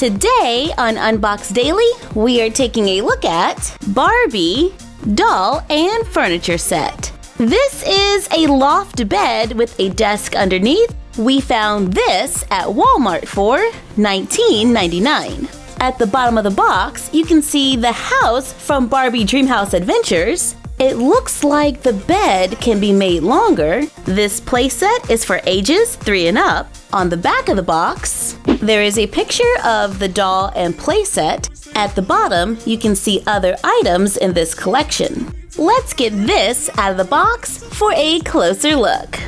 Today on Unbox Daily, we are taking a look at Barbie doll and furniture set. This is a loft bed with a desk underneath. We found this at Walmart for $19.99. At the bottom of the box, you can see the house from Barbie Dreamhouse Adventures. It looks like the bed can be made longer. This playset is for ages 3 and up. On the back of the box, there is a picture of the doll and playset. At the bottom, you can see other items in this collection. Let's get this out of the box for a closer look.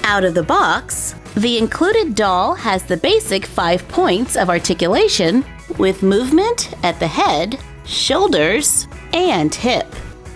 Out of the box, the included doll has the basic 5 points of articulation with movement at the head, shoulders, and hip.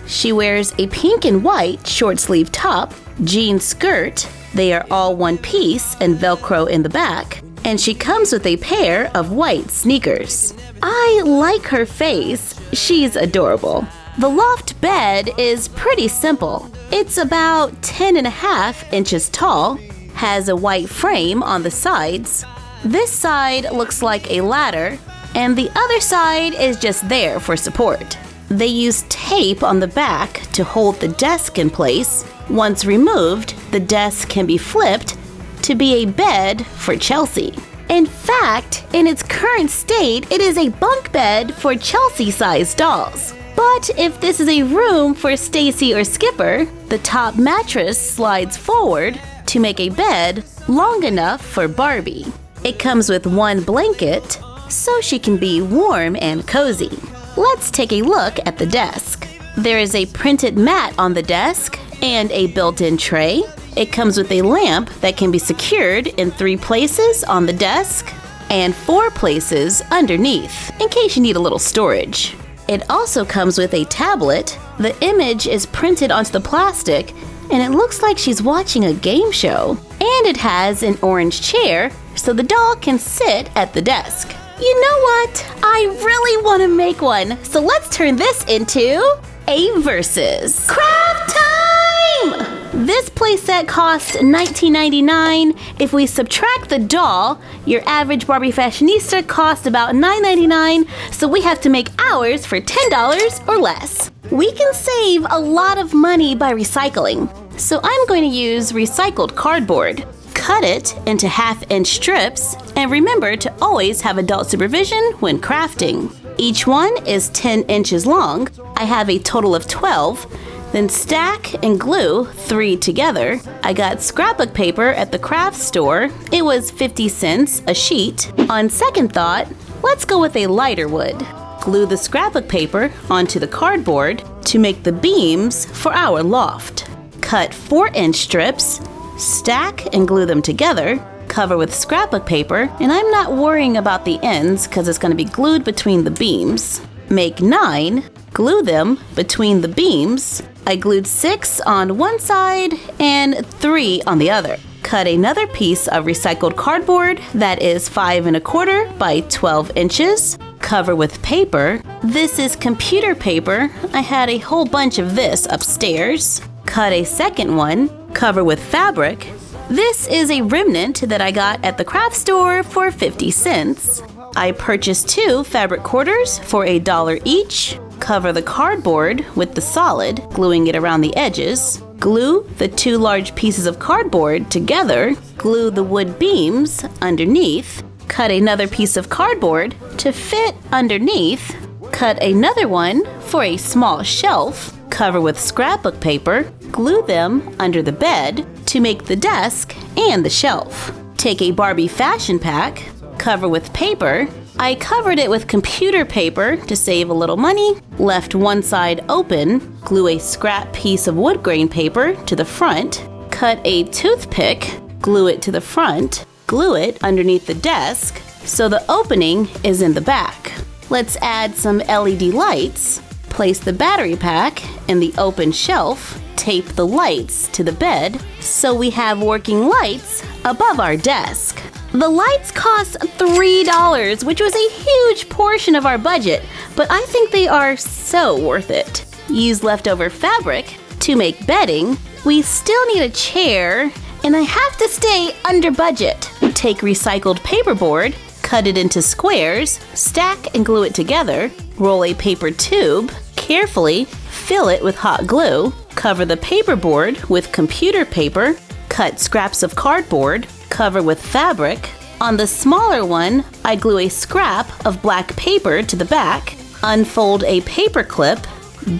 She wears a pink and white short-sleeve top, jean skirt. They are all one piece and Velcro in the back. And she comes with a pair of white sneakers. I like her face. She's adorable. The loft bed is pretty simple. It's about 10.5 inches tall, has a white frame on the sides. This side looks like a ladder, and the other side is just there for support. They use tape on the back to hold the desk in place. Once removed, the desk can be flipped to be a bed for Chelsea. In fact, in its current state, it is a bunk bed for Chelsea-sized dolls. But if this is a room for Stacy or Skipper, the top mattress slides forward to make a bed long enough for Barbie. It comes with one blanket, so she can be warm and cozy. Let's take a look at the desk. There is a printed mat on the desk and a built-in tray. It comes with a lamp that can be secured in 3 places on the desk and 4 places underneath, in case you need a little storage. It also comes with a tablet. The image is printed onto the plastic, and it looks like she's watching a game show. And it has an orange chair, so the doll can sit at the desk. You know what? I really want to make one, so let's turn this into a versus. Craft time! This playset cost $19.99. If we subtract the doll, your average Barbie fashionista costs about $9.99, so we have to make ours for $10 or less. We can save a lot of money by recycling, so I'm going to use recycled cardboard. Cut it into 1/2-inch strips, and remember to always have adult supervision when crafting. Each one is 10 inches long. I have a total of 12. Then stack and glue 3 together. I got scrapbook paper at the craft store. It was 50 cents a sheet. On second thought, let's go with a lighter wood. Glue the scrapbook paper onto the cardboard to make the beams for our loft. Cut 4-inch strips, stack and glue them together, cover with scrapbook paper, and I'm not worrying about the ends because it's going to be glued between the beams. Make 9, glue them between the beams. I glued 6 on one side and 3 on the other. Cut another piece of recycled cardboard that is 5 1/4 by 12 inches. Cover with paper. This is computer paper. I had a whole bunch of this upstairs. Cut a second one. Cover with fabric. This is a remnant that I got at the craft store for 50 cents. I purchased 2 fabric quarters for $1 each. Cover the cardboard with the solid, gluing it around the edges. Glue the 2 large pieces of cardboard together. Glue the wood beams underneath. Cut another piece of cardboard to fit underneath. Cut another one for a small shelf. Cover with scrapbook paper. Glue them under the bed to make the desk and the shelf. Take a Barbie fashion pack. Cover with paper. I covered it with computer paper to save a little money. Left one side open. Glue a scrap piece of wood grain paper to the front. Cut a toothpick. Glue it to the front. Glue it underneath the desk so the opening is in the back. Let's add some LED lights. Place the battery pack in the open shelf. Tape the lights to the bed so we have working lights above our desk. The lights cost $3, which was a huge portion of our budget, but I think they are so worth it. Use leftover fabric to make bedding We still need a chair, and I have to stay under budget. Take recycled paperboard, cut it into squares, stack and glue it together, roll a paper tube, carefully fill it with hot glue, cover the paperboard with computer paper, cut scraps of cardboard, cover with fabric. On the smaller one, I glue a scrap of black paper to the back, unfold a paper clip,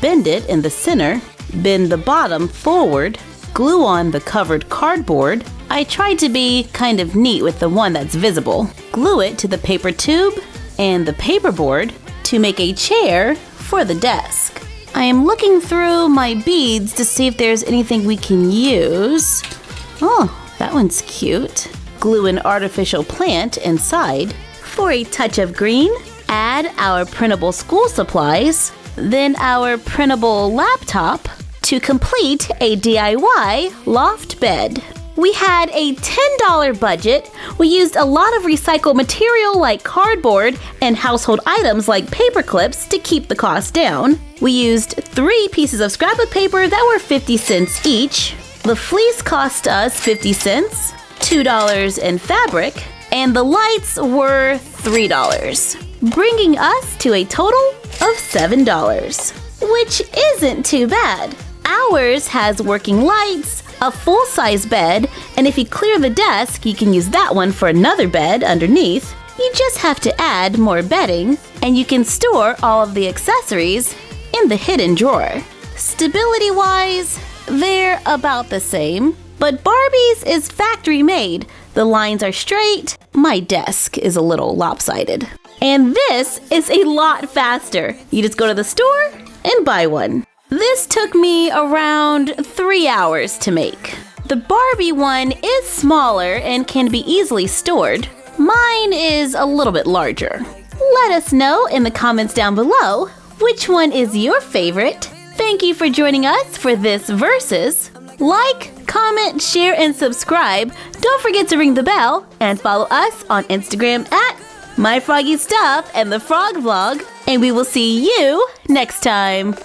bend it in the center, bend the bottom forward, glue on the covered cardboard. I tried to be kind of neat with the one that's visible. Glue it to the paper tube and the paperboard to make a chair for the desk. I am looking through my beads to see if there's anything we can use. Oh, that one's cute. Glue an artificial plant inside. For a touch of green, add our printable school supplies, then our printable laptop to complete a DIY loft bed. We had a $10 budget. We used a lot of recycled material like cardboard and household items like paper clips to keep the cost down. We used 3 pieces of scrapbook paper that were 50 cents each. The fleece cost us 50 cents, $2 in fabric, and the lights were $3, bringing us to a total of $7, which isn't too bad. Ours has working lights, a full-size bed, and if you clear the desk, you can use that one for another bed underneath. You just have to add more bedding, and you can store all of the accessories in the hidden drawer. Stability-wise, they're about the same, but Barbie's is factory-made. The lines are straight. My desk is a little lopsided. And this is a lot faster. You just go to the store and buy one. This took me around 3 hours to make. The Barbie one is smaller and can be easily stored. Mine is a little bit larger. Let us know in the comments down below which one is your favorite. Thank you for joining us for this Versus. Like, comment, share, and subscribe. Don't forget to ring the bell and follow us on Instagram at My Froggy Stuff and the Frog Vlog. And we will see you next time.